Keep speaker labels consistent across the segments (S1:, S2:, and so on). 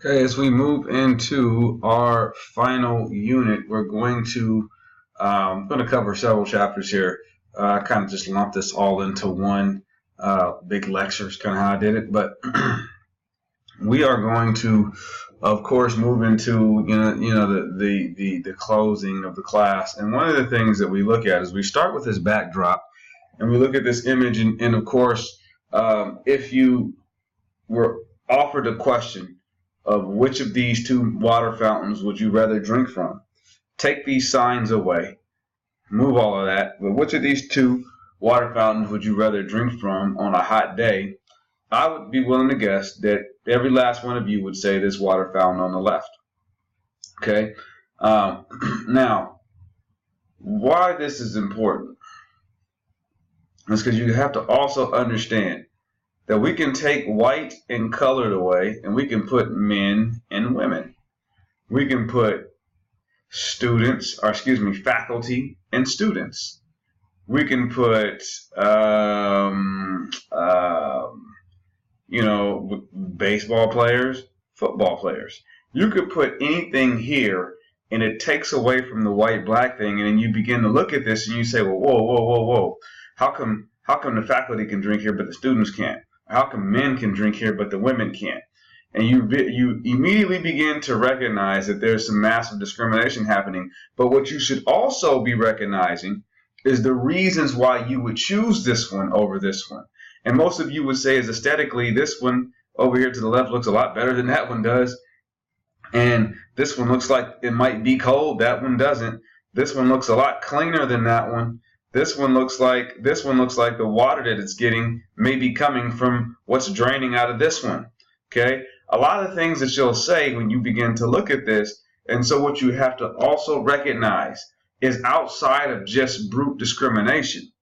S1: Okay, as we move into our final unit, we're going to cover several chapters here. I kind of just lumped this all into one big lecture. Is kind of how I did it, but we are going to, of course, move into the closing of the class. And one of the things that we look at is we start with this backdrop, and we look at this image, and of course, if you were offered a question of which of these two water fountains would you rather drink from, take these signs away, move all of that, but which of these two water fountains would you rather drink from on a hot day? I would be willing to guess that every last one of you would say this water fountain on the left. Okay? Now, why this is important is because you have to also understand that we can take white and colored away, and we can put men and women. We can put faculty and students. We can put, baseball players, football players. You could put anything here, and it takes away from the white-black thing, and then you begin to look at this, and you say, well, whoa. How come the faculty can drink here, but the students can't? How come men can drink here, but the women can't? And you immediately begin to recognize that there's some massive discrimination happening. But what you should also be recognizing is the reasons why you would choose this one over this one. And most of you would say is aesthetically, this one over here to the left looks a lot better than that one does. And this one looks like it might be cold. That one doesn't. This one looks a lot cleaner than that one. This one looks like the water that it's getting may be coming from what's draining out of this one. Okay? A lot of things that you'll say when you begin to look at this. And so what you have to also recognize is outside of just brute discrimination,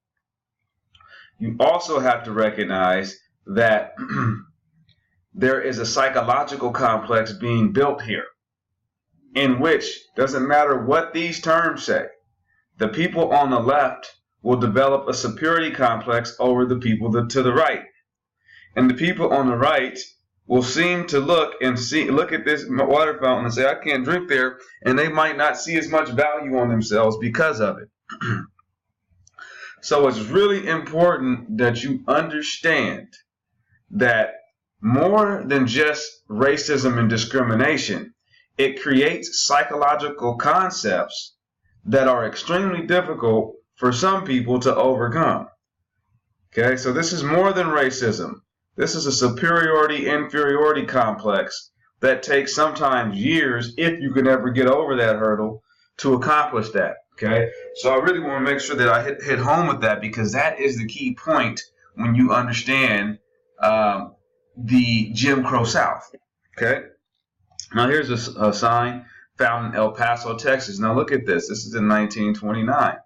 S1: you also have to recognize that there is a psychological complex being built here, in which doesn't matter what these terms say, the people on the left will develop a superiority complex over the people to the right. And the people on the right will seem to look at this water fountain and say, I can't drink there, and they might not see as much value on themselves because of it. So it's really important that you understand that more than just racism and discrimination, it creates psychological concepts that are extremely difficult for some people to overcome. Okay, so this is more than racism. This is a superiority-inferiority complex that takes sometimes years, if you can ever get over that hurdle, to accomplish that. Okay, so I really want to make sure that I hit home with that, because that is the key point when you understand the Jim Crow South. Okay, now here's a sign found in El Paso, Texas. Now look at this. This is in 1929.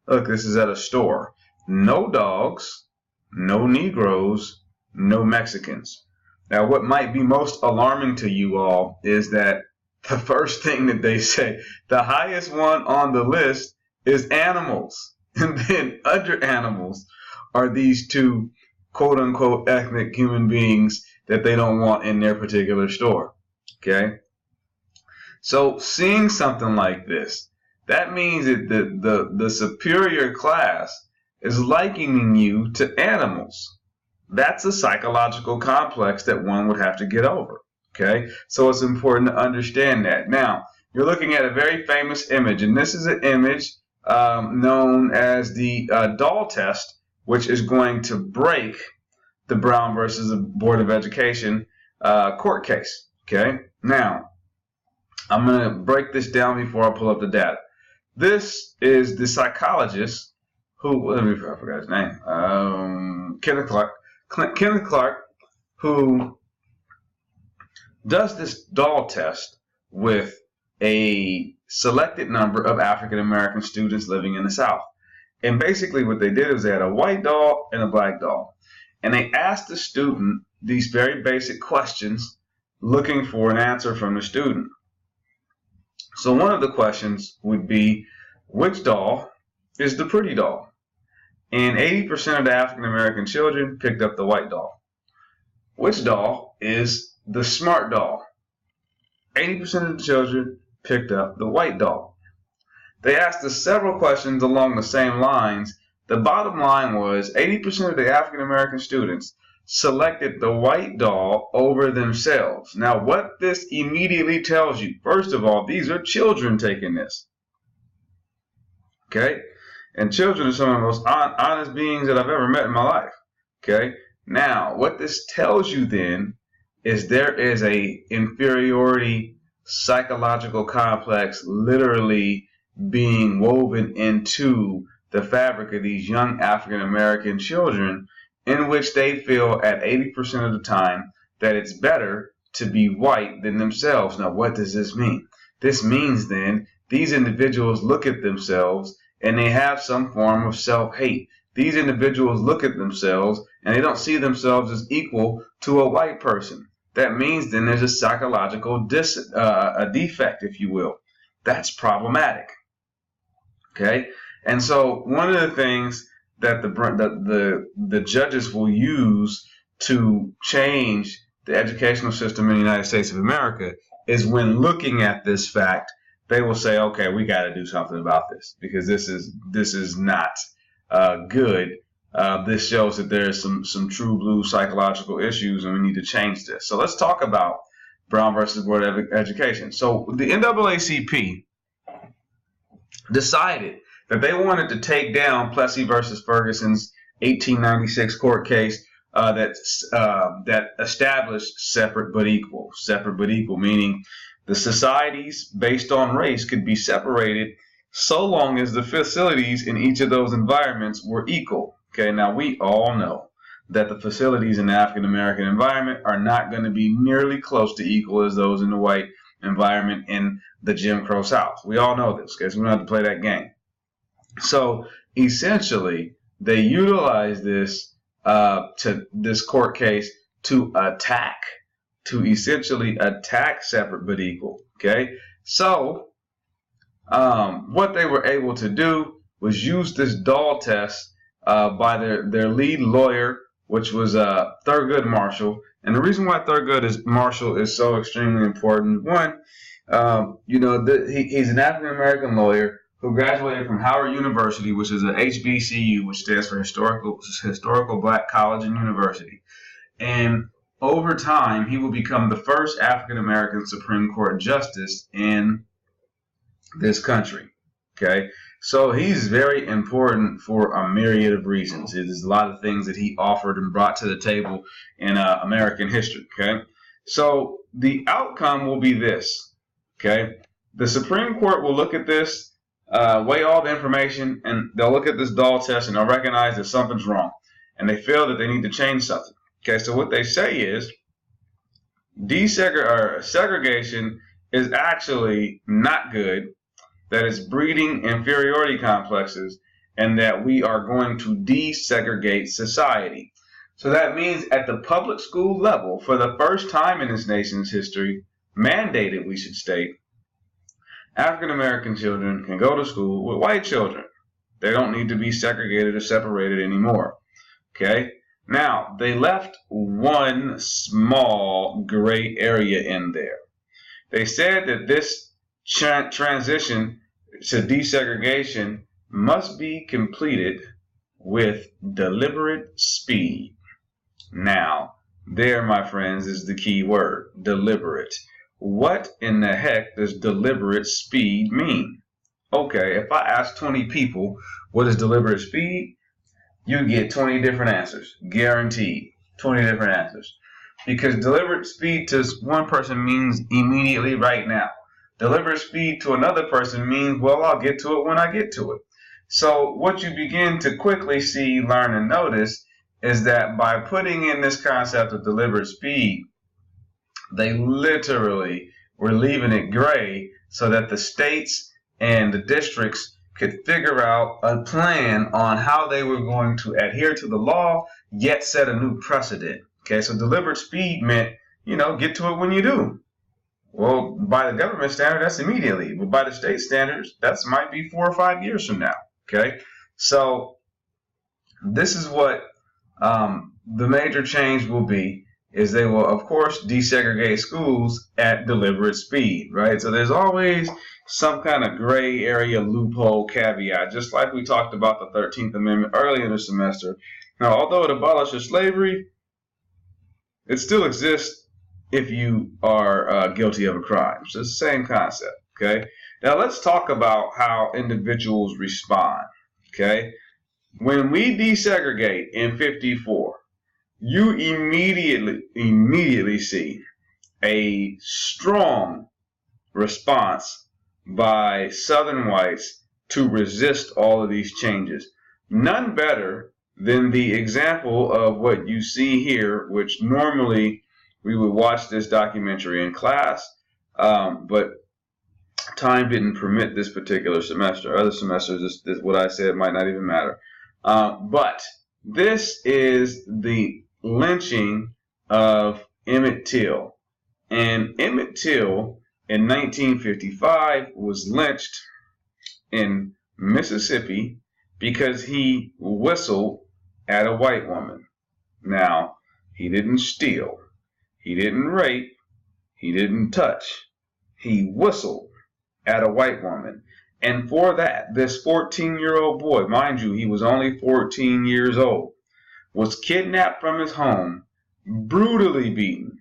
S1: Look, this is at a store. No dogs, no Negroes, no Mexicans. Now, what might be most alarming to you all is that the first thing that they say, the highest one on the list is animals. And then under animals are these two quote-unquote ethnic human beings that they don't want in their particular store. Okay? So seeing something like this, that means that the superior class is likening you to animals. That's a psychological complex that one would have to get over. Okay, so it's important to understand that. Now, you're looking at a very famous image, and this is an image known as the doll test, which is going to break the Brown versus the Board of Education court case. Okay, now, I'm going to break this down before I pull up the data. This is the psychologist who, I forgot his name, Kenneth Clark, who does this doll test with a selected number of African American students living in the South. And basically what they did is they had a white doll and a black doll. And they asked the student these very basic questions looking for an answer from the student. So one of the questions would be, which doll is the pretty doll? And 80% of the African American children picked up the white doll. Which doll is the smart doll? 80% of the children picked up the white doll. They asked us several questions along the same lines. The bottom line was 80% of the African American students selected the white doll over themselves. Now, what this immediately tells you, first of all, these are children taking this. Okay? And children are some of the most honest beings that I've ever met in my life. Okay? Now, what this tells you then is there is a inferiority psychological complex literally being woven into the fabric of these young African American children, in which they feel at 80% of the time that it's better to be white than themselves. Now, what does this mean? This means then these individuals look at themselves and they have some form of self-hate. These individuals look at themselves and they don't see themselves as equal to a white person. That means then there's a psychological defect, if you will. That's problematic. Okay? And so one of the things that the judges will use to change the educational system in the United States of America is when looking at this fact, they will say, okay, we got to do something about this because this is not good. This shows that there's some true blue psychological issues and we need to change this. So let's talk about Brown versus Board of Education. So the NAACP decided that they wanted to take down Plessy versus Ferguson's 1896 court case that established separate but equal. Separate but equal, meaning the societies based on race could be separated so long as the facilities in each of those environments were equal. Okay, now we all know that the facilities in the African American environment are not going to be nearly close to equal as those in the white environment in the Jim Crow South. We all know this, okay, so we don't have to play that game. So essentially, they utilize this this court case to essentially attack separate but equal. Okay, so what they were able to do was use this doll test by their lead lawyer, which was Thurgood Marshall. And the reason why Thurgood Marshall is so extremely important, one, he's an African American lawyer who graduated from Howard University, which is a HBCU, which stands for Historical Black College and University. And over time, he will become the first African American Supreme Court justice in this country. Okay, so he's very important for a myriad of reasons. There's a lot of things that he offered and brought to the table in American history. Okay, so the outcome will be this. Okay, the Supreme Court will look at this, weigh all the information, and they'll look at this doll test and they'll recognize that something's wrong, and they feel that they need to change something. Okay, so what they say is segregation is actually not good, that it's breeding inferiority complexes, and that we are going to desegregate society. So that means at the public school level, for the first time in this nation's history, mandated, we should state, African American children can go to school with white children. They don't need to be segregated or separated anymore. Okay? Now, they left one small gray area in there. They said that this transition to desegregation must be completed with deliberate speed. Now, there, my friends, is the key word, deliberate. What in the heck does deliberate speed mean? Okay, if I ask 20 people what is deliberate speed, you get 20 different answers, guaranteed, 20 different answers. Because deliberate speed to one person means immediately right now. Deliberate speed to another person means, well, I'll get to it when I get to it. So what you begin to quickly see, learn, and notice is that by putting in this concept of deliberate speed, they literally were leaving it gray so that the states and the districts could figure out a plan on how they were going to adhere to the law, yet set a new precedent. Okay, so deliberate speed meant, get to it when you do. Well, by the government standard, that's immediately. But by the state standards, that might be 4 or 5 years from now. Okay, so this is what the major change will be, is they will, of course, desegregate schools at deliberate speed, right? So there's always some kind of gray area loophole caveat, just like we talked about the 13th Amendment earlier in the semester. Now, although it abolishes slavery, it still exists if you are guilty of a crime. So it's the same concept, okay? Now, let's talk about how individuals respond, okay? When we desegregate in 54, you immediately see a strong response by Southern whites to resist all of these changes. None better than the example of what you see here, which normally we would watch this documentary in class, but time didn't permit this particular semester. Other semesters, this what I said might not even matter. But this is the lynching of Emmett Till. And Emmett Till in 1955 was lynched in Mississippi because he whistled at a white woman. Now, he didn't steal, he didn't rape, he didn't touch. He whistled at a white woman. And for that, this 14-year-old boy, mind you, he was only 14 years old, was kidnapped from his home, brutally beaten.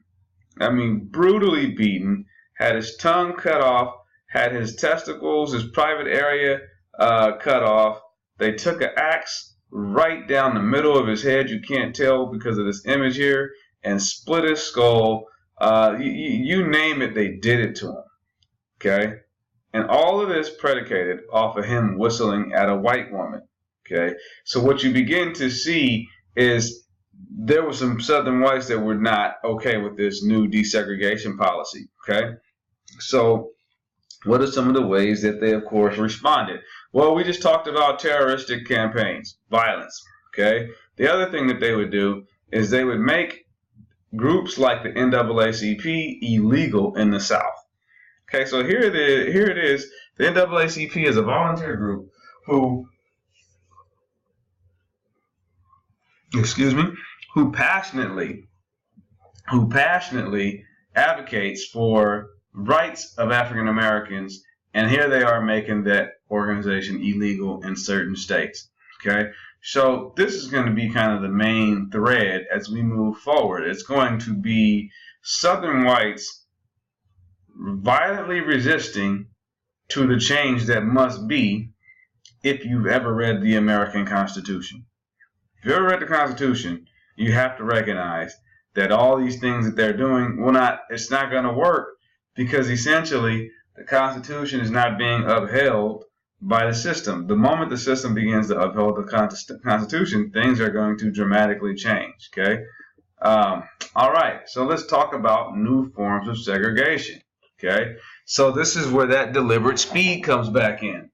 S1: I mean, brutally beaten, had his tongue cut off, had his testicles, his private area cut off. They took an axe right down the middle of his head, you can't tell because of this image here, and split his skull. You name it, they did it to him. Okay? And all of this predicated off of him whistling at a white woman. Okay? So what you begin to see is there were some Southern whites that were not okay with this new desegregation policy. Okay? So what are some of the ways that they, of course, responded? Well, we just talked about terroristic campaigns, violence. Okay? The other thing that they would do is they would make groups like the NAACP illegal in the South. Okay, so here it is. The NAACP is a volunteer group who passionately advocates for rights of African Americans, and here they are making that organization illegal in certain states. Okay, so this is going to be kind of the main thread as we move forward. It's going to be Southern whites violently resisting to the change that must be. If you've ever read the American Constitution, if you've ever read the Constitution, you have to recognize that all these things that they're doing it's not going to work, because essentially the Constitution is not being upheld by the system. The moment the system begins to uphold the Constitution, things are going to dramatically change. Okay. All right. So let's talk about new forms of segregation. Okay, so this is where that deliberate speed comes back in.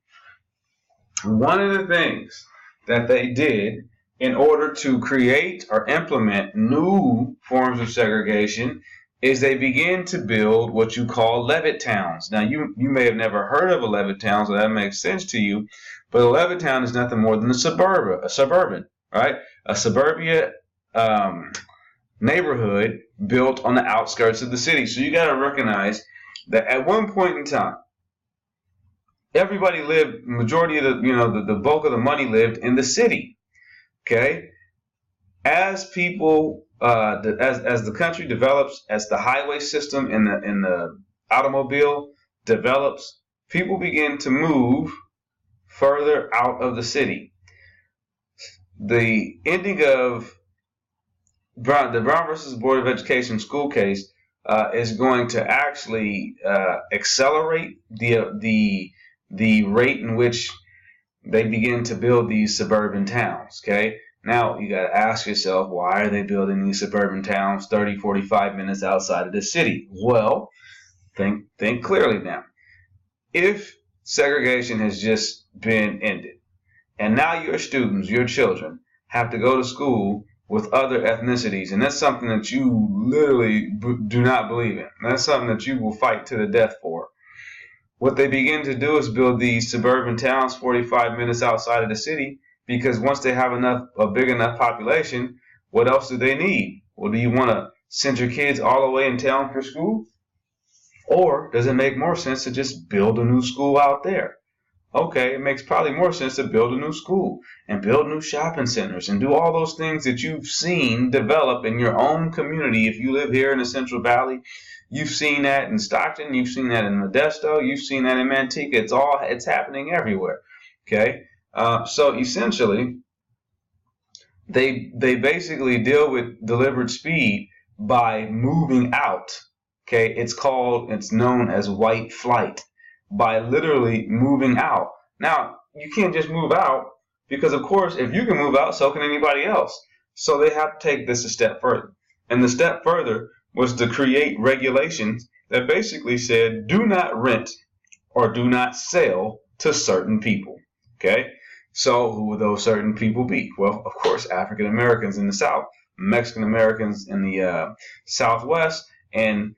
S1: One of the things that they did in order to create or implement new forms of segregation is they began to build what you call Levittowns. Now, you may have never heard of a Levittown, so that makes sense to you, but a Levittown is nothing more than a suburban, right? A suburbia neighborhood built on the outskirts of the city. So you got to recognize that at one point in time, everybody lived, majority of the bulk of the money lived in the city. Okay, as people, as the country develops, as the highway system and the automobile develops, people begin to move further out of the city. The ending of the Brown versus Board of Education school case is going to actually accelerate the rate in which they begin to build these suburban towns. Okay, now you got to ask yourself, why are they building these suburban towns 30, 45 minutes outside of the city? Well, think clearly now. If segregation has just been ended, and now your students, your children, have to go to school with other ethnicities, and that's something that you literally do not believe in. That's something that you will fight to the death for. What they begin to do is build these suburban towns 45 minutes outside of the city, because once they have a big enough population, what else do they need? Well, do you want to send your kids all the way in town for school? Or does it make more sense to just build a new school out there? Okay, it makes probably more sense to build a new school and build new shopping centers and do all those things that you've seen develop in your own community. If you live here in the Central Valley, you've seen that in Stockton, you've seen that in Modesto, you've seen that in Manteca. It's happening everywhere. Okay, so essentially, they basically deal with deliberate speed by moving out. Okay, it's known as white flight, by literally moving out. Now, you can't just move out because, of course, if you can move out, so can anybody else. So they have to take this a step further. And the step further was to create regulations that basically said do not rent or do not sell to certain people. Okay? So who would those certain people be? Well, of course, African Americans in the South, Mexican Americans in the Southwest, and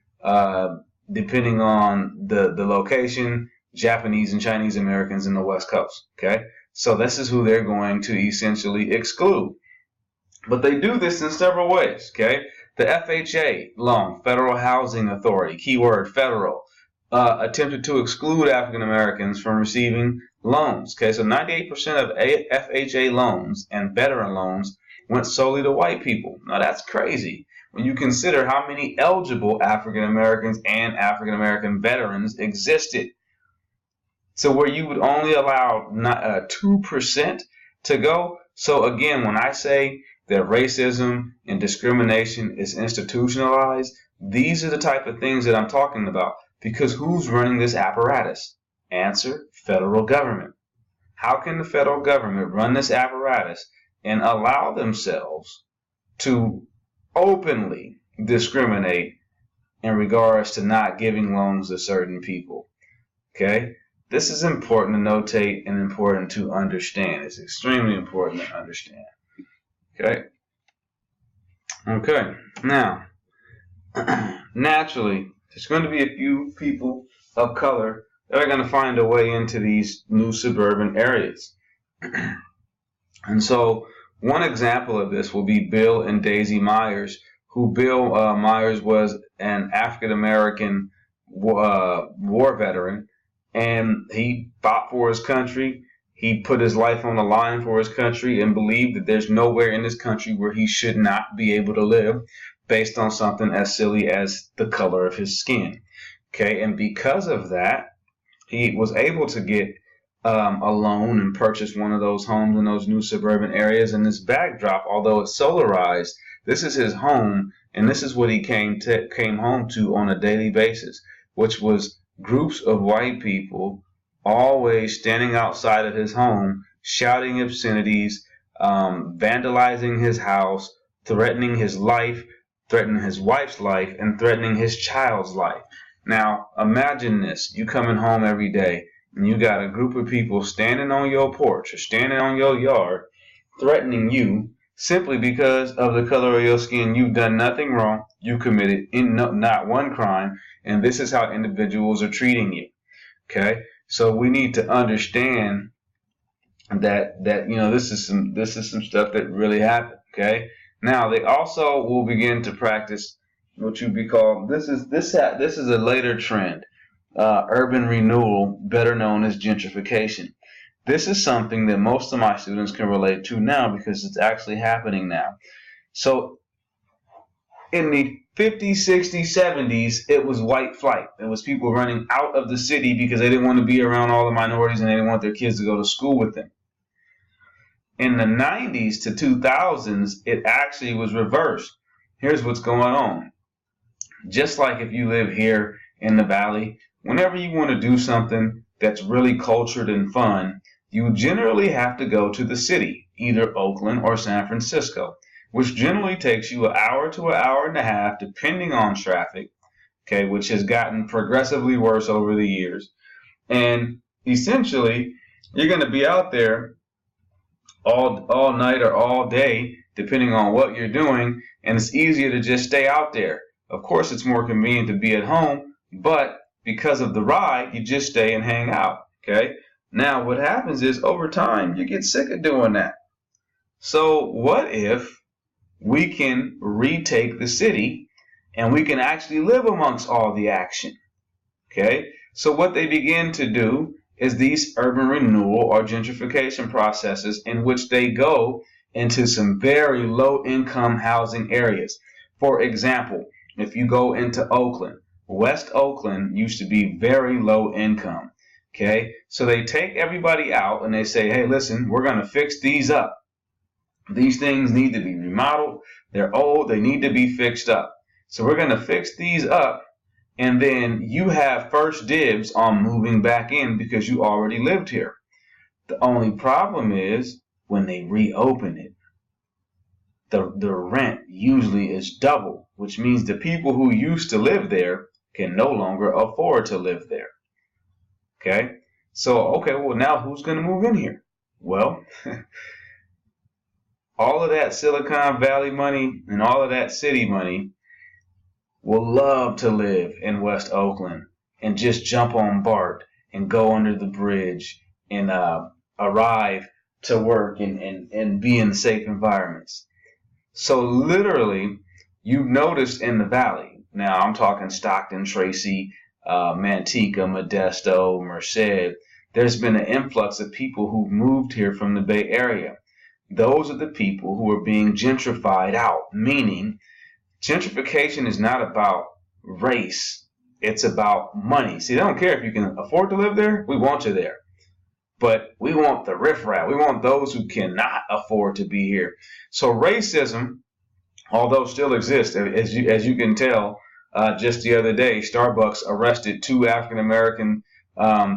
S1: depending on the location, Japanese and Chinese Americans in the West Coast. Okay, so this is who they're going to essentially exclude. But they do this in several ways. Okay, the FHA loan, Federal Housing Authority, keyword federal, attempted to exclude African Americans from receiving loans. Okay, so 98% of FHA loans and veteran loans went solely to white people. Now that's crazy when you consider how many eligible African Americans and African American veterans existed. So where you would only allow 2% to go. So again, when I say that racism and discrimination is institutionalized, these are the type of things that I'm talking about. Because who's running this apparatus? Answer, federal government. How can the federal government run this apparatus and allow themselves to openly discriminate in regards to not giving loans to certain people? Okay, this is important to notate and important to understand. It's extremely important to understand. Okay, now naturally there's going to be a few people of color that are going to find a way into these new suburban areas. And so one example of this will be Bill and Daisy Myers, who Bill Myers was an African American war veteran, and he fought for his country. He put his life on the line for his country and believed that there's nowhere in this country where he should not be able to live based on something as silly as the color of his skin. Okay, and because of that, he was able to get a loan and purchase one of those homes in those new suburban areas. And this backdrop, although it's solarized, this is his home, and this is what he came home to on a daily basis, which was groups of white people always standing outside of his home, shouting obscenities, vandalizing his house, threatening his life, threatening his wife's life, and threatening his child's life. Now, imagine this. You coming home every day, and you got a group of people standing on your porch or standing on your yard, threatening you simply because of the color of your skin. You've done nothing wrong. You committed not one crime, and this is how individuals are treating you. Okay? So we need to understand that this is some stuff that really happened. Okay. Now they also will begin to practice what you be called this is a later trend, urban renewal, better known as gentrification. This is something that most of my students can relate to now because it's actually happening now. So in the 50s, 60s, 70s, it was white flight. It was people running out of the city because they didn't want to be around all the minorities and they didn't want their kids to go to school with them. In the 90s to 2000s, it actually was reversed. Here's what's going on. Just like if you live here in the Valley, whenever you want to do something that's really cultured and fun, you generally have to go to the city, either Oakland or San Francisco, which generally takes you an hour to an hour and a half, depending on traffic, okay, which has gotten progressively worse over the years. And essentially, you're going to be out there all night or all day, depending on what you're doing, and it's easier to just stay out there. Of course, it's more convenient to be at home, but because of the ride, you just stay and hang out, okay? Now, what happens is, over time, you get sick of doing that. So what if we can retake the city and we can actually live amongst all the action. Okay, so what they begin to do is these urban renewal or gentrification processes in which they go into some very low income housing areas. For example, if you go into Oakland, West Oakland used to be very low income. Okay, so they take everybody out and they say, hey, listen, we're going to fix these up. These things need to be remodeled. They're old. They need to be fixed up. So we're going to fix these up. And then you have first dibs on moving back in because you already lived here. The only problem is when they reopen it, the rent usually is double, which means the people who used to live there can no longer afford to live there. Okay? So, okay, well, now who's going to move in here? Well, all of that Silicon Valley money and all of that city money will love to live in West Oakland and just jump on BART and go under the bridge and arrive to work and be in safe environments. So literally, you've noticed in the valley, now I'm talking Stockton, Tracy, Manteca, Modesto, Merced, there's been an influx of people who've moved here from the Bay Area. Those are the people who are being gentrified out, meaning gentrification is not about race. It's about money. See, they don't care if you can afford to live there. We want you there. But we want the riffraff. We want those who cannot afford to be here. So racism, although still exists, as you can tell, just the other day, Starbucks arrested 2 African-American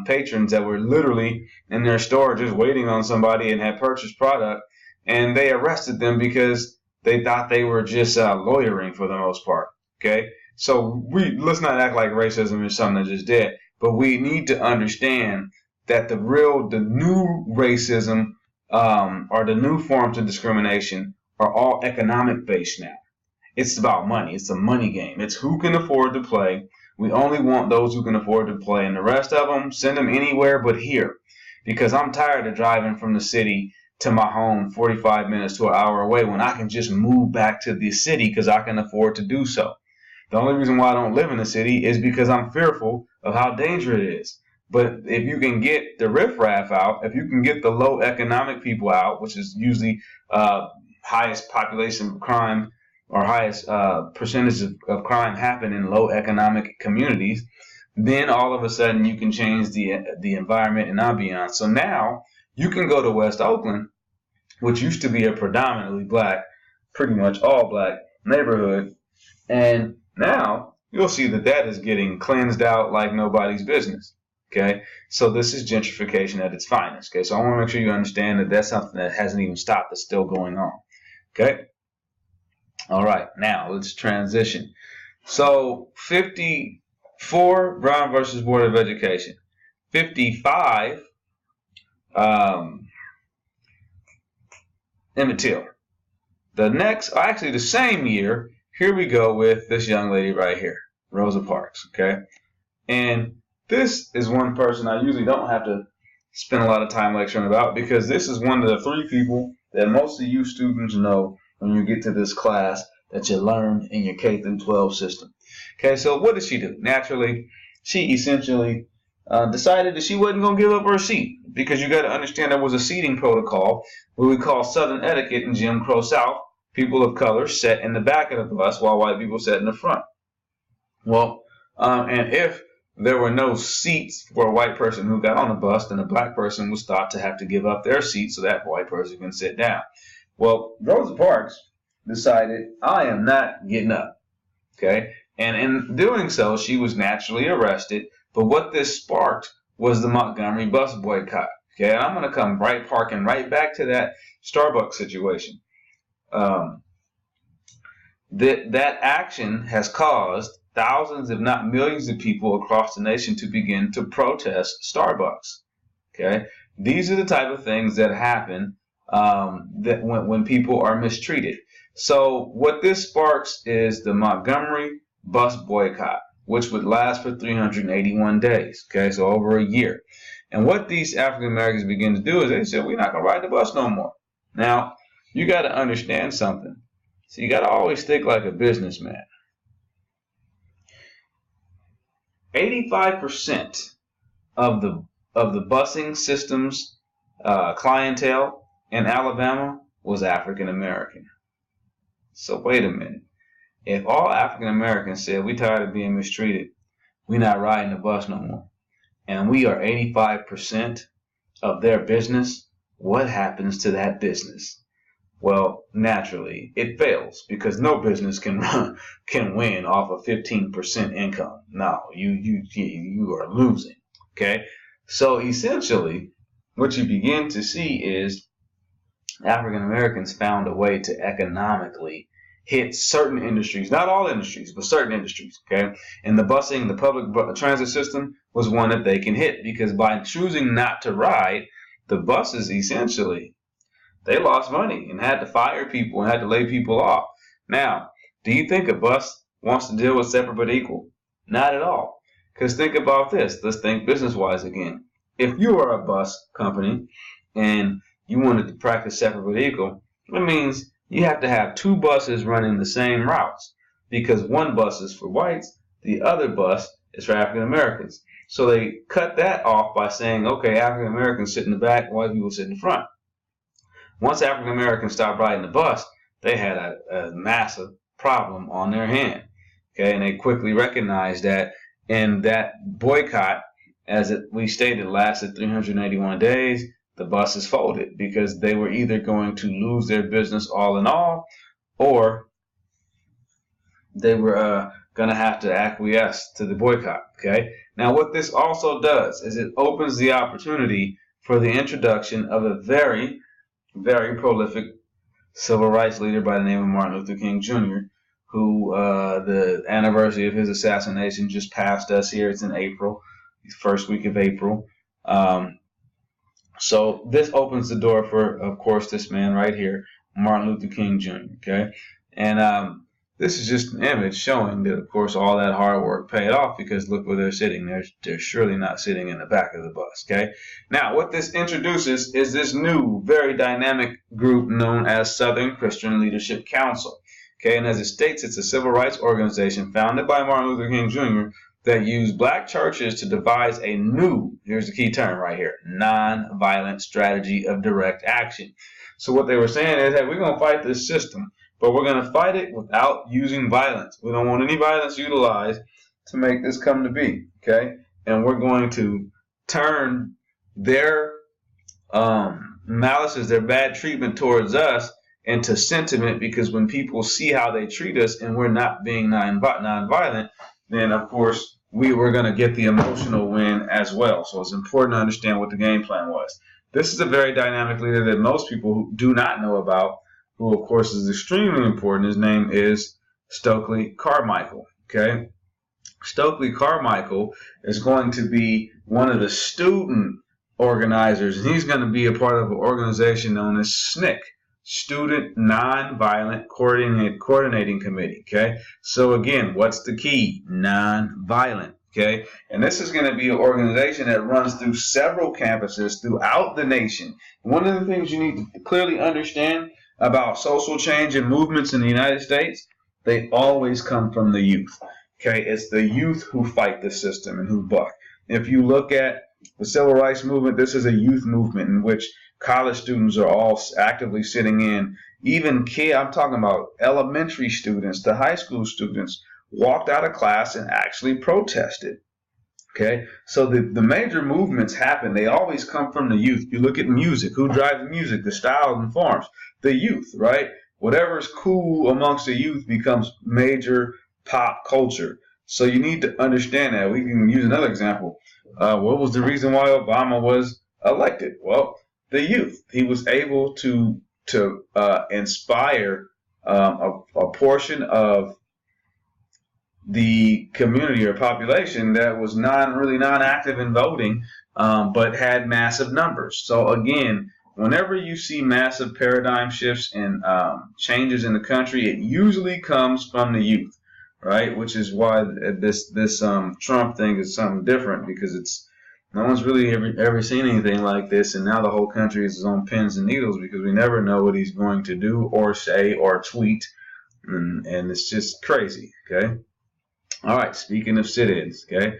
S1: patrons that were literally in their store just waiting on somebody and had purchased product. And they arrested them because they thought they were just loitering for the most part. Okay, so let's not act like racism is something that's just dead, but we need to understand that the new racism or the new forms of discrimination are all economic based now. It's about money. It's a money game. It's who can afford to play. We only want those who can afford to play, and the rest of them, send them anywhere but here, because I'm tired of driving from the city to my home 45 minutes to an hour away when I can just move back to the city because I can afford to do so. The only reason why I don't live in the city is because I'm fearful of how dangerous it is. But if you can get the riffraff out, if you can get the low economic people out, which is usually highest population of crime or highest percentage of crime happen in low economic communities, then all of a sudden you can change the environment and ambiance. So now you can go to West Oakland, which used to be a predominantly black, pretty much all black neighborhood, and now you'll see that is getting cleansed out like nobody's business. Okay, so this is gentrification at its finest. Okay, so I want to make sure you understand that that's something that hasn't even stopped. It's still going on. Okay, all right, now let's transition. So 54, Brown versus Board of Education. 55, Emmett Till. The next, actually the same year, here we go with this young lady right here, Rosa Parks, okay? And this is one person I usually don't have to spend a lot of time lecturing about because this is one of the 3 people that most of you students know when you get to this class that you learn in your K-12 system. Okay, so what did she do? Naturally, she essentially decided that she wasn't going to give up her seat because you got to understand there was a seating protocol, what we call Southern etiquette in Jim Crow South. People of color sat in the back of the bus while white people sat in the front. Well, and if there were no seats for a white person who got on the bus, then a black person was thought to have to give up their seat so that white person can sit down. Well, Rosa Parks decided, I am not getting up. Okay, and in doing so, she was naturally arrested. But what this sparked was the Montgomery bus boycott. Okay, and I'm going to come parking right back to that Starbucks situation. That action has caused thousands, if not millions, of people across the nation to begin to protest Starbucks. Okay, these are the type of things that happen that when people are mistreated. So what this sparks is the Montgomery bus boycott, which would last for 381 days. Okay, so over a year. And what these African Americans begin to do is they said, we're not going to ride the bus no more. Now, you got to understand something. So you got to always think like a businessman. 85% of the busing system's clientele in Alabama was African American. So wait a minute. If all African Americans said we tired of being mistreated, we not riding the bus no more, and we are 85% of their business, what happens to that business? Well, naturally, it fails because no business can win off of 15% income. No, you are losing. Okay, so essentially, what you begin to see is African Americans found a way to economically hit certain industries, not all industries, but certain industries. Okay, and the busing, the public transit system was one that they can hit because by choosing not to ride, the buses essentially they lost money and had to fire people and had to lay people off. Now, do you think a bus wants to deal with separate but equal? Not at all. Because think about this. Let's think business-wise again. If you are a bus company and you wanted to practice separate but equal, it means you have to have two buses running the same routes because one bus is for whites, the other bus is for African Americans. So they cut that off by saying, okay, African Americans sit in the back, white people sit in front. Once African Americans stopped riding the bus, they had a massive problem on their hand. Okay, and they quickly recognized that, and that boycott, as we stated, lasted 381 days. The buses folded because they were either going to lose their business all in all, or they were going to have to acquiesce to the boycott. Okay, now what this also does is it opens the opportunity for the introduction of a very prolific civil rights leader by the name of Martin Luther King Jr., who the anniversary of his assassination just passed us here. It's in April, first week of April. So this opens the door for, of course, this man right here, Martin Luther King Jr., okay? And this is just an image showing that, of course, all that hard work paid off because look where they're sitting. They're surely not sitting in the back of the bus, okay? Now, what this introduces is this new, very dynamic group known as Southern Christian Leadership Council, okay? And as it states, it's a civil rights organization founded by Martin Luther King Jr. that used black churches to devise a new, here's the key term right here, nonviolent strategy of direct action. So what they were saying is, hey, we're going to fight this system, but we're going to fight it without using violence. We don't want any violence utilized to make this come to be, okay? And we're going to turn their malices, their bad treatment towards us into sentiment, because when people see how they treat us and we're not being nonviolent, then, of course, we were going to get the emotional win as well. So it's important to understand what the game plan was. This is a very dynamic leader that most people do not know about, who, of course, is extremely important. His name is Stokely Carmichael, okay? Stokely Carmichael is going to be one of the student organizers, and he's going to be a part of an organization known as SNCC, Student Nonviolent Coordinating Committee, okay? So again, what's the key? Nonviolent, okay? And this is going to be an organization that runs through several campuses throughout the nation. One of the things you need to clearly understand about social change and movements in the United States, they always come from the youth, okay? It's the youth who fight the system and who buck. If you look at the civil rights movement, this is a youth movement in which college students are all actively sitting in. Even I'm talking about elementary students to high school students walked out of class and actually protested. Okay, so the major movements happen. They always come from the youth. You look at music. Who drives music? The style and forms. The youth, right? Whatever's cool amongst the youth becomes major pop culture. So you need to understand that. We can use another example. What was the reason why Obama was elected? Well, the youth. He was able to inspire a portion of the community or population that was really non-active in voting, but had massive numbers. So again, whenever you see massive paradigm shifts and changes in the country, it usually comes from the youth, right? Which is why this Trump thing is something different, because no one's really ever seen anything like this, and now the whole country is on pins and needles because we never know what he's going to do or say or tweet, and it's just crazy, okay? All right, speaking of sit-ins, okay?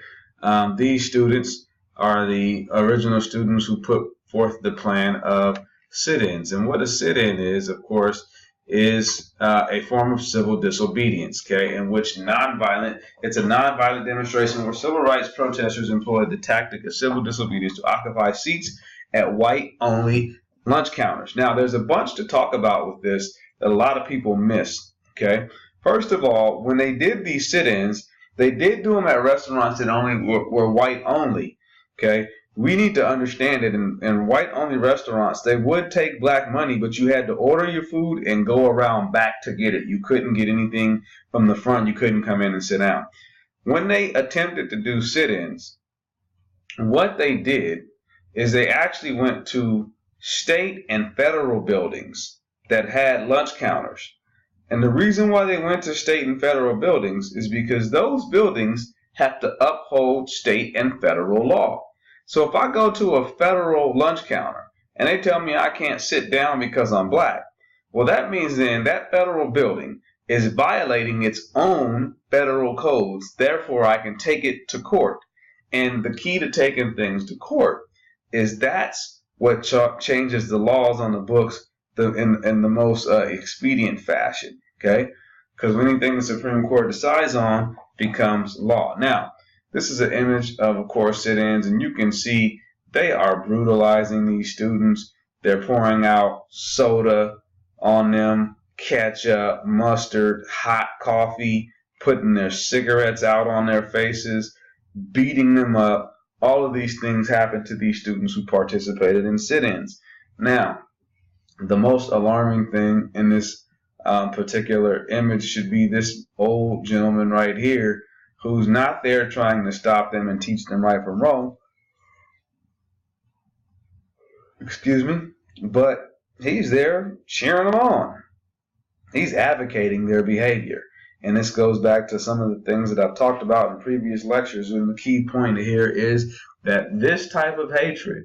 S1: These students are the original students who put forth the plan of sit-ins. And what a sit-in is, of course, is a form of civil disobedience, okay, in which it's a nonviolent demonstration where civil rights protesters employ the tactic of civil disobedience to occupy seats at white-only lunch counters. Now, there's a bunch to talk about with this that a lot of people miss, okay? First of all, when they did these sit-ins, they did do them at restaurants that only were white only, okay? We need to understand that in white-only restaurants, they would take black money, but you had to order your food and go around back to get it. You couldn't get anything from the front. You couldn't come in and sit down. When they attempted to do sit-ins, what they did is they actually went to state and federal buildings that had lunch counters. And the reason why they went to state and federal buildings is because those buildings have to uphold state and federal law. So if I go to a federal lunch counter and they tell me I can't sit down because I'm black, well, that means then that federal building is violating its own federal codes. Therefore, I can take it to court. And the key to taking things to court is that's what changes the laws on the books in the most expedient fashion, okay? Because anything the Supreme Court decides on becomes law. Now, this is an image of course, sit-ins, and you can see they are brutalizing these students. They're pouring out soda on them, ketchup, mustard, hot coffee, putting their cigarettes out on their faces, beating them up. All of these things happen to these students who participated in sit-ins. Now, the most alarming thing in this particular image should be this old gentleman right here, who's not there trying to stop them and teach them right from wrong. Excuse me. But he's there cheering them on. He's advocating their behavior. And this goes back to some of the things that I've talked about in previous lectures. And the key point here is that this type of hatred,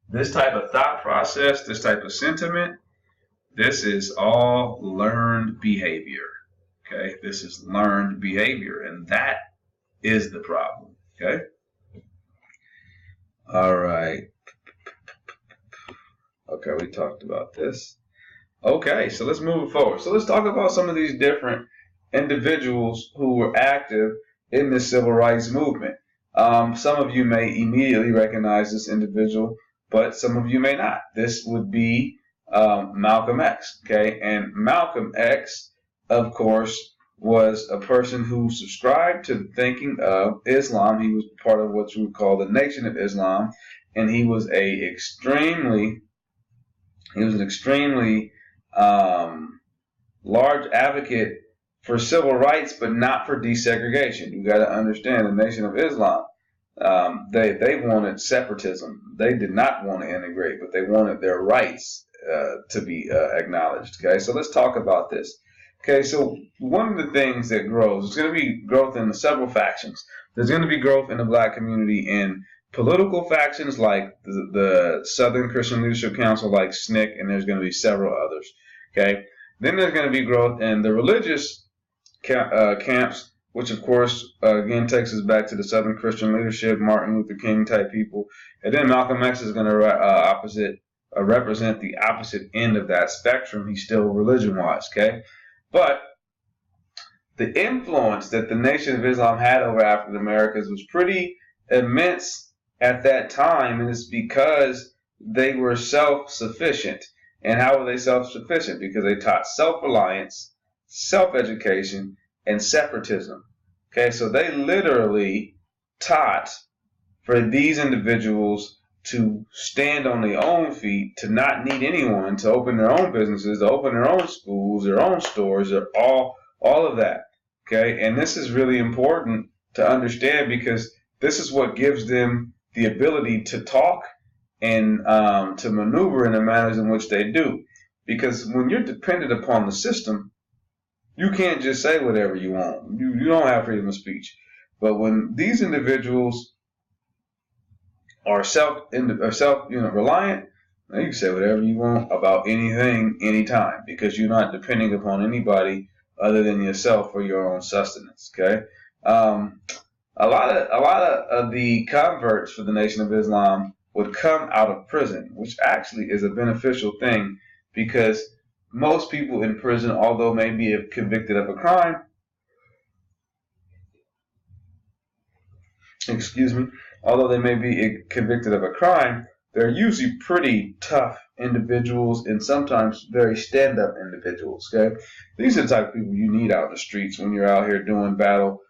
S1: this type of thought process, this type of sentiment, this is all learned behavior. Okay? This is learned behavior. And that is the problem. Okay? All right. Okay, we talked about this. Okay, so let's move forward. So let's talk about some of these different individuals who were active in the civil rights movement. Some of you may immediately recognize this individual, but some of you may not. This would be Malcolm X. Okay, and Malcolm X, of course, was a person who subscribed to the thinking of Islam. He was part of what you would call the Nation of Islam, and he was an extremely large advocate for civil rights, but not for desegregation. You got to understand, the Nation of Islam, they wanted separatism. They did not want to integrate, but they wanted their rights to be acknowledged. Okay, so let's talk about this. Okay, so one of the things that grows, there's going to be growth in several factions. There's going to be growth in the black community in political factions like the Southern Christian Leadership Council, like SNCC, and there's going to be several others. Okay, then there's going to be growth in the religious camps, which of course again takes us back to the Southern Christian Leadership, Martin Luther King type people, and then Malcolm X is going to represent the opposite end of that spectrum. He's still religion-wise. Okay. But the influence that the Nation of Islam had over African Americans was pretty immense at that time, and it's because they were self-sufficient. And how were they self-sufficient? Because they taught self-reliance, self-education, and separatism. Okay, so they literally taught for these individuals to stand on their own feet, to not need anyone, to open their own businesses, to open their own schools, their own stores, or all of that. Okay, and this is really important to understand because this is what gives them the ability to talk and to maneuver in the manners in which they do. Because when you're dependent upon the system, you can't just say whatever you want. You don't have freedom of speech. But when these individuals are self-reliant, you can say whatever you want about anything, anytime, because you're not depending upon anybody other than yourself for your own sustenance. Okay. A lot of the converts for the Nation of Islam would come out of prison, which actually is a beneficial thing because most people in prison, although may be convicted of a crime, excuse me, although they may be convicted of a crime, they're usually pretty tough individuals and sometimes very stand-up individuals. Okay, these are the type of people you need out in the streets when you're out here doing battle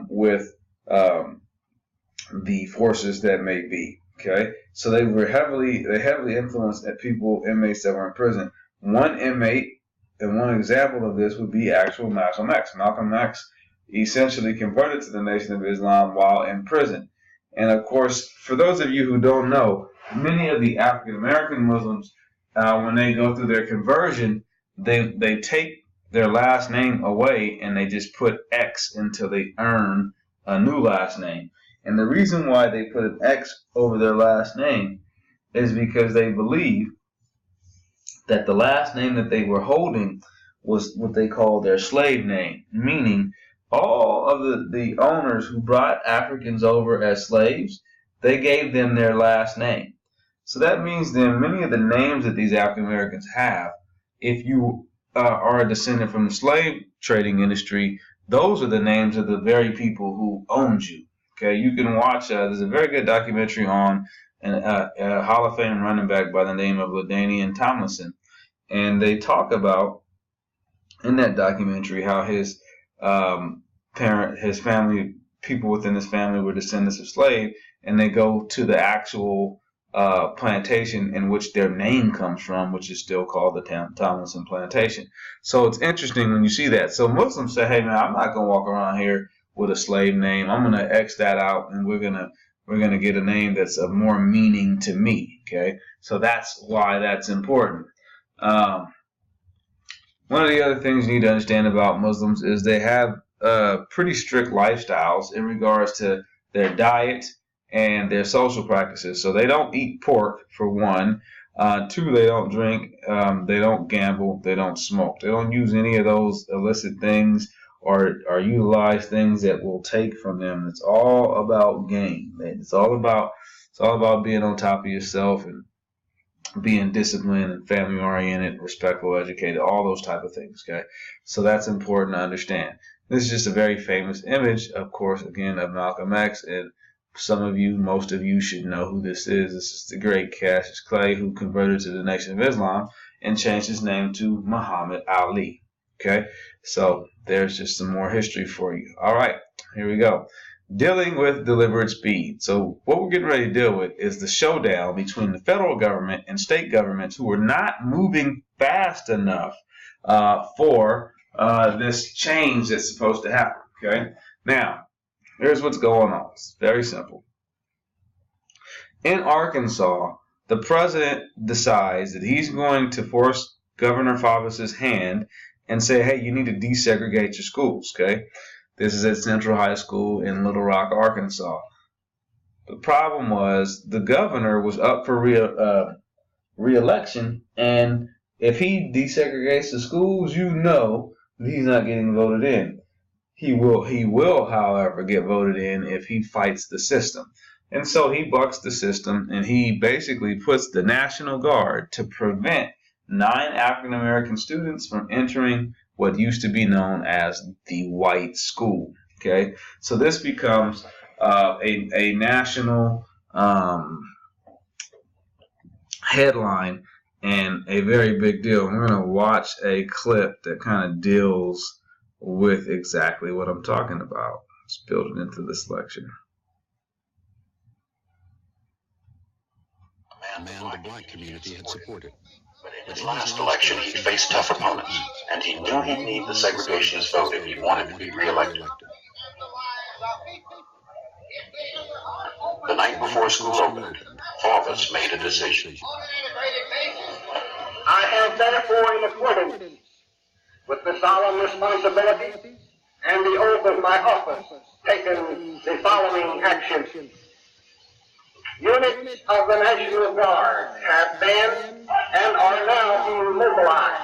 S1: with the forces that may be. Okay, so they heavily influenced inmates that were in prison. One inmate and one example of this would be actual Malcolm X. Malcolm X essentially converted to the Nation of Islam while in prison. And of course, for those of you who don't know, many of the African American Muslims, when they go through their conversion, they take their last name away and they just put X until they earn a new last name. And the reason why they put an X over their last name is because they believe that the last name that they were holding was what they call their slave name, meaning all of the owners who brought Africans over as slaves, they gave them their last name. So that means then many of the names that these African Americans have, if you are a descendant from the slave trading industry, those are the names of the very people who owned you. Okay, you can watch, there's a very good documentary on a Hall of Fame running back by the name of LaDainian Tomlinson. And they talk about, in that documentary, how his his family, people within his family were descendants of slaves, and they go to the actual plantation in which their name comes from, which is still called the Tomlinson Plantation. So it's interesting when you see that. So Muslims say, hey man, I'm not going to walk around here with a slave name. I'm going to X that out, and we're going to get a name that's of more meaning to me. Okay, so that's why that's important. One of the other things you need to understand about Muslims is they have pretty strict lifestyles in regards to their diet and their social practices. So they don't eat pork, for one. Two, they don't drink, they don't gamble, they don't smoke. They don't use any of those illicit things or utilize things that will take from them. It's all about gain. It's all about being on top of yourself and being disciplined and family oriented, respectful, educated, all those type of things. Okay, so that's important to understand. This is just a very famous image, of course, again, of Malcolm X, and some of you, most of you, should know who this is. This is the great Cassius Clay, who converted to the Nation of Islam and changed his name to Muhammad Ali. Okay, so there's just some more history for you. All right, here we go. Dealing with deliberate speed. So what we're getting ready to deal with is the showdown between the federal government and state governments who are not moving fast enough for this change that's supposed to happen. Okay, now here's what's going on. It's very simple. In Arkansas, the president decides that he's going to force Governor Favis's hand and say, hey, you need to desegregate your schools. Okay, this is at Central High School in Little Rock, Arkansas. The problem was the governor was up for re-election, and if he desegregates the schools, you know he's not getting voted in. He will, however, get voted in if he fights the system. And so he bucks the system, and he basically puts the National Guard to prevent 9 African American students from entering what used to be known as the white school. Okay, so this becomes a national headline and a very big deal. We're going to watch a clip that kind of deals with exactly what I'm talking about. Let's build it into this lecture.
S2: A man the black community had supported.
S3: But in his last election, he faced tough opponents, and he knew he'd need the segregationist vote if he wanted to be reelected. The night before school opened, Favis made a decision.
S4: I have therefore, in accordance with the solemn responsibility and the oath of my office, taken the following actions. Units of the National Guard have been and are now being mobilized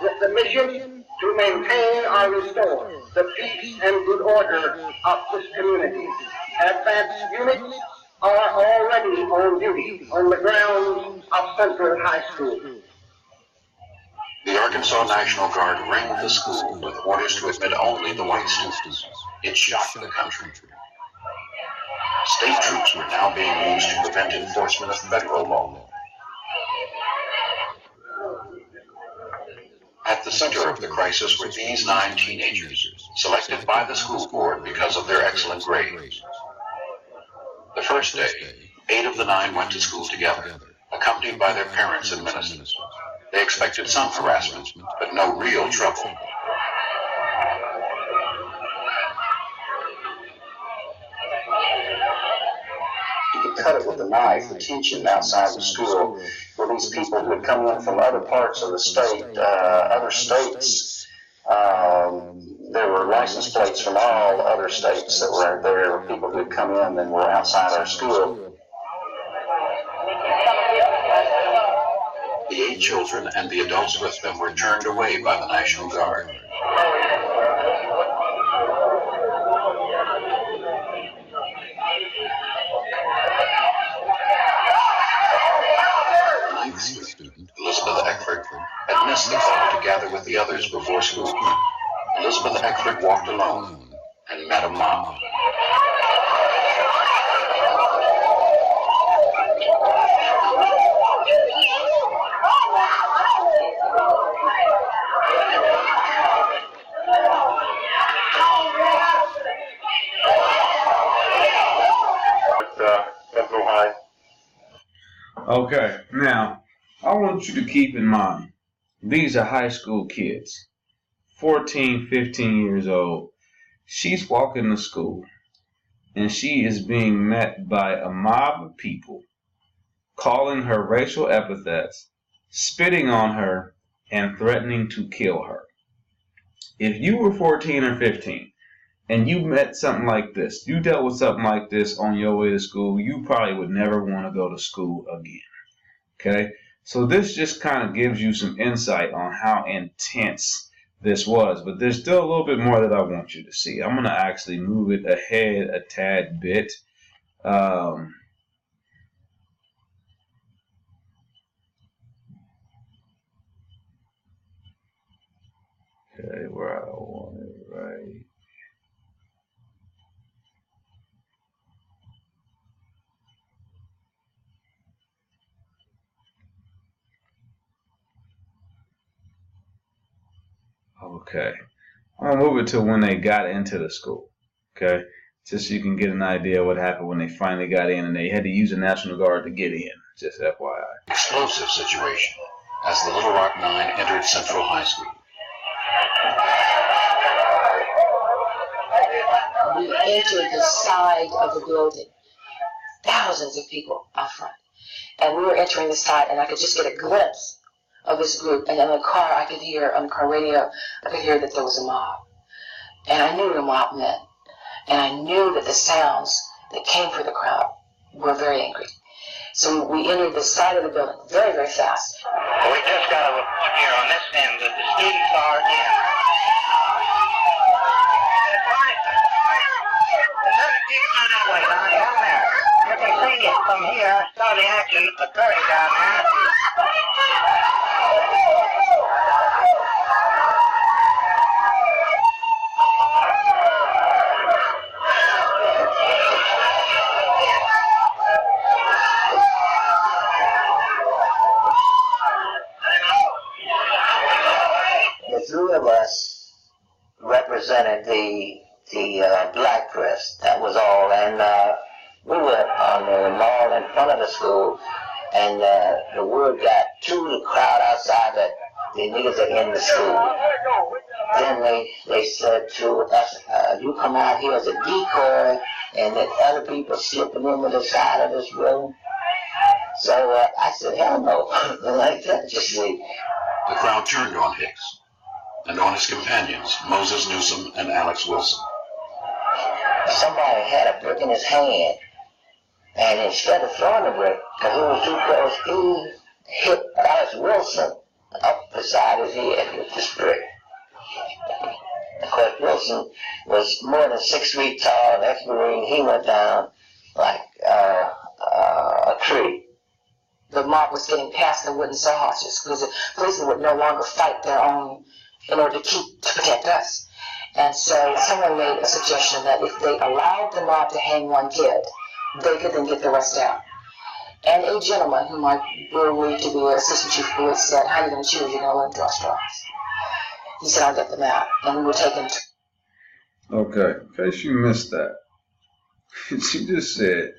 S4: with the mission to maintain or restore the peace and good order of this community. Advanced units are already on duty on the grounds of Central High School.
S3: The Arkansas National Guard ringed the school with orders to admit only the white students. It shocked the country. State troops were now being used to prevent enforcement of federal law. At the center of the crisis were these 9 teenagers, selected by the school board because of their excellent grades. The first day, 8 of the 9 went to school together, accompanied by their parents and ministers. They expected some harassment, but no real trouble.
S5: You could cut it with a knife, the tension outside the school, where these people would come in from other parts of the state, other states. There were license plates from all other states that were there, people who had come in and were outside our school.
S3: The 8 children and the adults with them were turned away by the National Guard. Ninth student Elizabeth Eckford had missed the call to gather with the others before school. Elizabeth Eckford walked alone and met a mob.
S1: Okay, now, I want you to keep in mind, these are high school kids, 14, 15 years old. She's walking to school, and she is being met by a mob of people, calling her racial epithets, spitting on her, and threatening to kill her. If you were 14 or 15, and you met something like this, you dealt with something like this on your way to school, you probably would never want to go to school again. Okay? So this just kind of gives you some insight on how intense this was. But there's still a little bit more that I want you to see. I'm going to actually move it ahead a tad bit. Okay, where I want it, right? Okay, I'm gonna move it to when they got into the school. Okay, just so you can get an idea of what happened when they finally got in, and they had to use the National Guard to get in. Just FYI.
S3: Explosive situation as the Little Rock 9 entered Central High School.
S6: We entered the side of the building, thousands of people out front, and we were entering the side, and I could just get a glimpse of this group, and in the car, I could hear, on the car radio, I could hear that there was a mob. And I knew what a mob meant. And I knew that the sounds that came from the crowd were very angry. So we entered the side of the building very, very fast.
S7: We just got a report here on this end that the students are in. That way, down there. You can see it from here. I saw the action occurring down there.
S5: The 3 of us represented the black press. That was all, and we were on the mall in front of the school, and the word got to the crowd outside that the niggas are in the school. Then they said to us, you come out here as a decoy, and that other people slipping into the side of this room. So I said, hell no, like that, just leave.
S3: The crowd turned on Hicks and on his companions, Moses Newsom and Alex Wilson.
S5: Somebody had a brick in his hand, and instead of throwing the brick, because he was too close, he hit Alex Wilson up beside his head with this brick. Of course, Wilson was more than 6 feet tall. Next Marine, he went down like a tree.
S6: The mob was getting past the wooden sawhorses because the policemen would no longer fight their own in order to protect us. And so someone made a suggestion that if they allowed the mob to hang one kid, they could then get the rest out. And a gentleman whom I believe to be an assistant chief of police said, "How are you going to choose? You're going to let them draw straws." He said, "I'll get them out." And we were taken to...
S1: Okay, in case you missed that, she just said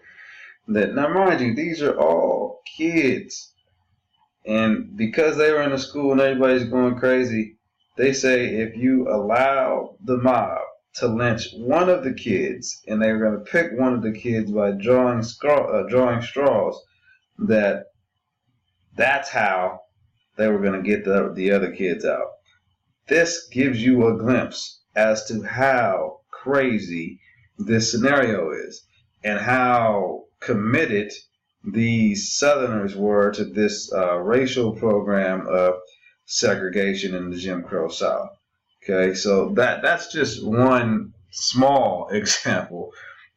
S1: that, now mind you, these are all kids. And because they were in a school and everybody's going crazy, they say if you allow the mob to lynch one of the kids, and they were going to pick one of the kids by drawing straws, that's how they were going to get the other kids out. This gives you a glimpse as to how crazy this scenario is and how committed these Southerners were to this racial program of segregation in the Jim Crow South. Okay, so that's just one small example.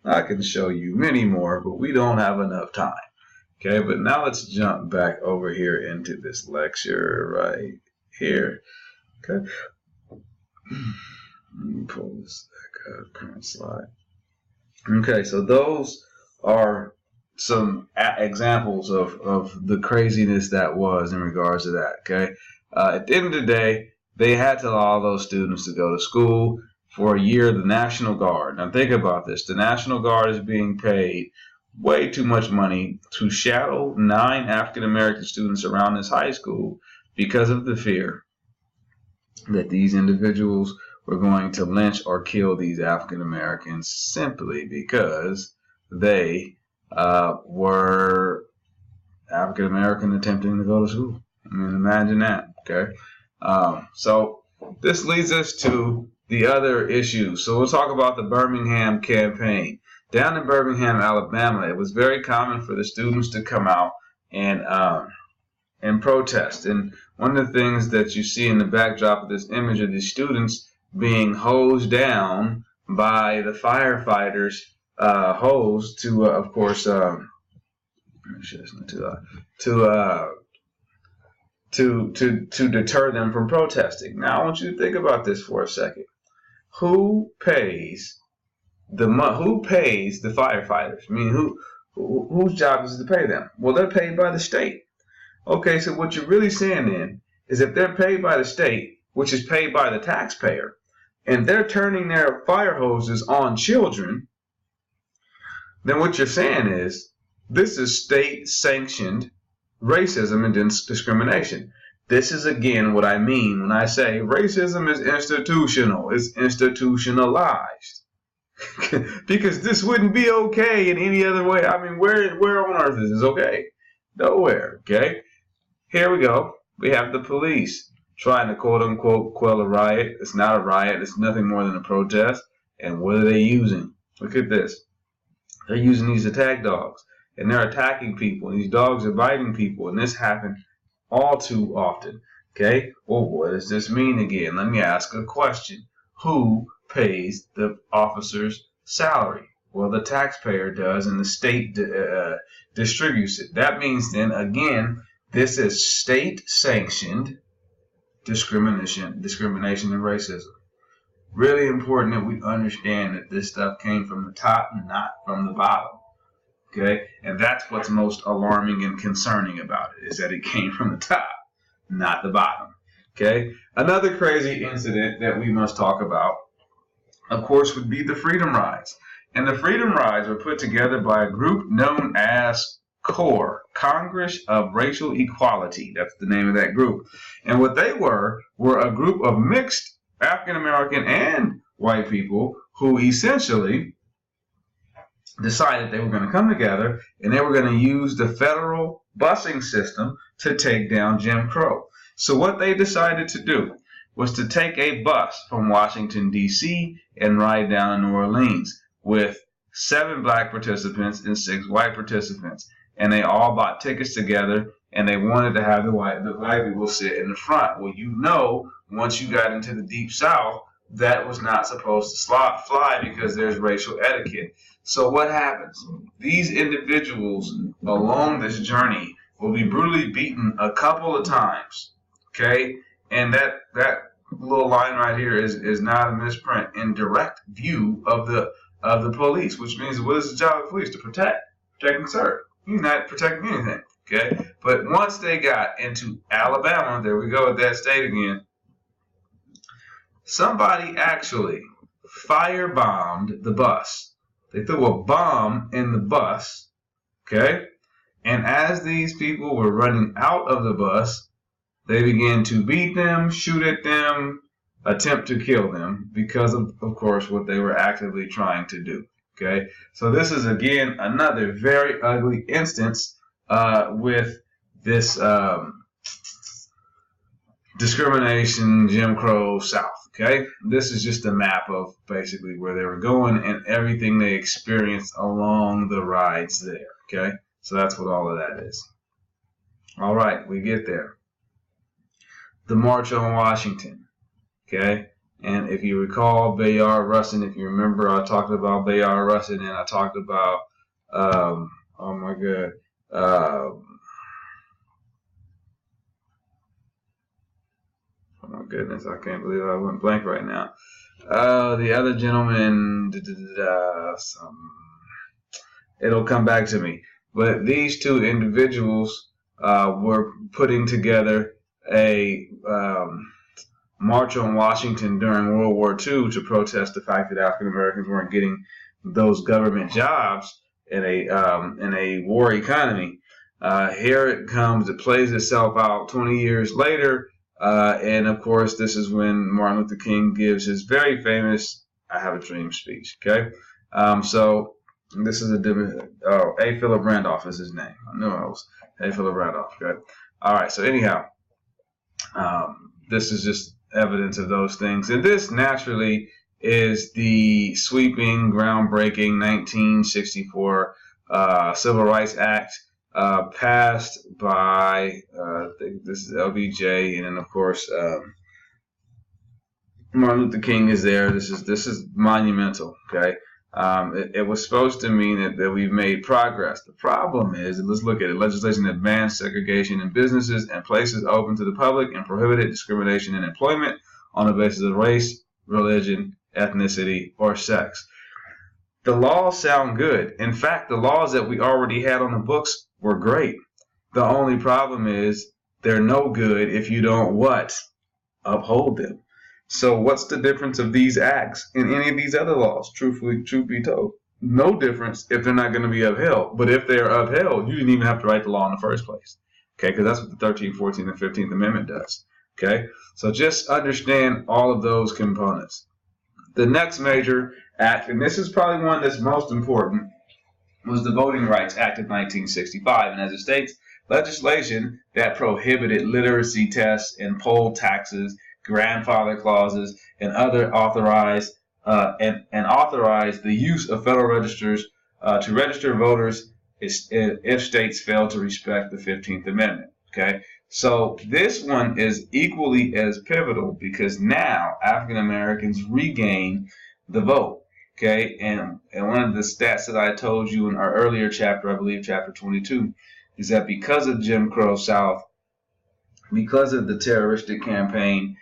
S1: I can show you many more, but we don't have enough time. Okay, but now let's jump back over here into this lecture right here. Okay, let me pull this back up, current slide. Okay, so those are some examples of the craziness that was in regards to that. Okay, at the end of the day, they had to allow those students to go to school for a year. The National Guard. Now think about this: the National Guard is being paid way too much money to shadow 9 African American students around this high school because of the fear that these individuals were going to lynch or kill these African Americans simply because they were African American attempting to go to school. I mean, imagine that. Okay, so this leads us to the other issues. So we'll talk about the Birmingham campaign. Down in Birmingham, Alabama, it was very common for the students to come out and protest. And one of the things that you see in the backdrop of this image are these students being hosed down by the firefighters' hose to, of course, to deter them from protesting. Now, I want you to think about this for a second. Who pays the firefighters? I mean, whose job is it to pay them? Well, they're paid by the state. Okay, so what you're really saying then is if they're paid by the state, which is paid by the taxpayer, and they're turning their fire hoses on children, then what you're saying is this is state-sanctioned racism and discrimination. This is, again, what I mean when I say racism is institutional. It's institutionalized. Because this wouldn't be okay in any other way. I mean, where on earth is this okay? Nowhere, okay? Here we go. We have the police trying to quote-unquote quell a riot. It's not a riot. It's nothing more than a protest. And what are they using? Look at this. They're using these attack dogs. And they're attacking people. And these dogs are biting people. And this happened all too often. Okay? Well, what does this mean again? Let me ask a question. Who pays the officer's salary? Well, the taxpayer does, and the state distributes it. That means then, again, this is state-sanctioned discrimination and racism. Really important that we understand that this stuff came from the top and not from the bottom. Okay? And that's what's most alarming and concerning about it, is that it came from the top, not the bottom. Okay? Another crazy incident that we must talk about, of course, would be the Freedom Rides. And the Freedom Rides were put together by a group known as CORE, Congress of Racial Equality. That's the name of that group. And what they were a group of mixed African American and white people who essentially decided they were going to come together and they were going to use the federal busing system to take down Jim Crow. So what they decided to do was to take a bus from Washington, D.C. and ride down to New Orleans with 7 black participants and 6 white participants. And they all bought tickets together, and they wanted to have the black people sit in the front. Well, you know, once you got into the Deep South, that was not supposed to fly because there's racial etiquette. So what happens? These individuals along this journey will be brutally beaten a couple of times. Okay? And that little line right here is not a misprint, in direct view of the police, which means what is the job of the police? To protect and serve. You're not protecting anything. Okay? But once they got into Alabama, there we go at that state again, somebody actually firebombed the bus. They threw a bomb in the bus, okay? And as these people were running out of the bus, they began to beat them, shoot at them, attempt to kill them because of course, what they were actively trying to do, okay? So this is, again, another very ugly instance with this discrimination, Jim Crow South. Okay, this is just a map of basically where they were going and everything they experienced along the rides there. Okay, so that's what all of that is. All right, we get there. The March on Washington. Okay, and if you recall Bayard Rustin, if you remember, I talked about Bayard Rustin and I talked about, oh my God, oh my goodness, I can't believe I went blank right now. The other gentleman, it'll come back to me. But these two individuals were putting together a march on Washington during World War II to protest the fact that African Americans weren't getting those government jobs in a war economy. Here it comes. It plays itself out 20 years later. And of course, this is when Martin Luther King gives his very famous "I Have a Dream" speech. Okay, so this is A. Philip Randolph is his name. I knew I was A. Philip Randolph. Okay, all right. So anyhow, this is just evidence of those things, and this naturally is the sweeping, groundbreaking 1964 Civil Rights Act. Passed by, I think this is LBJ, and then of course Martin Luther King is there. This is monumental. Okay, it was supposed to mean that we've made progress. The problem is, let's look at it. Legislation that bans segregation in businesses and places open to the public and prohibited discrimination in employment on the basis of race, religion, ethnicity, or sex. The laws sound good. In fact, the laws that we already had on the books were great. The only problem is they're no good if you don't what? Uphold them. So what's the difference of these acts and any of these other laws? Truth be told, no difference if they're not going to be upheld. But if they're upheld, you didn't even have to write the law in the first place. Okay, because that's what the 13th, 14th, and 15th Amendment does. Okay, so just understand all of those components. The next major act, and this is probably one that's most important, was the Voting Rights Act of 1965. And as it states, legislation that prohibited literacy tests and poll taxes, grandfather clauses, and other authorized authorized the use of federal registers to register voters if states fail to respect the 15th Amendment. Okay, so this one is equally as pivotal because now African Americans regain the vote. Okay, and one of the stats that I told you in our earlier chapter, I believe chapter 22, is that because of Jim Crow South, because of the terroristic campaign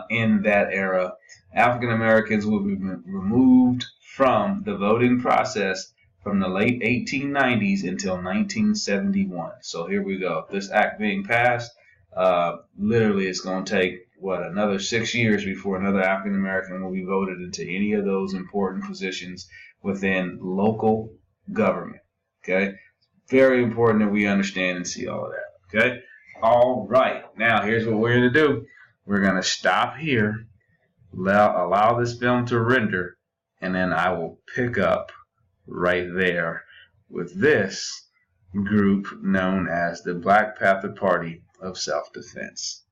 S1: in that era, African Americans will be removed from the voting process from the late 1890s until 1971. So here we go. This act being passed, literally it's going to take, another 6 years before another African American will be voted into any of those important positions within local government. Okay? Very important that we understand and see all of that. Okay? All right. Now, here's what we're going to do. We're going to stop here, allow this film to render, and then I will pick up right there with this group known as the Black Panther Party of Self-Defense.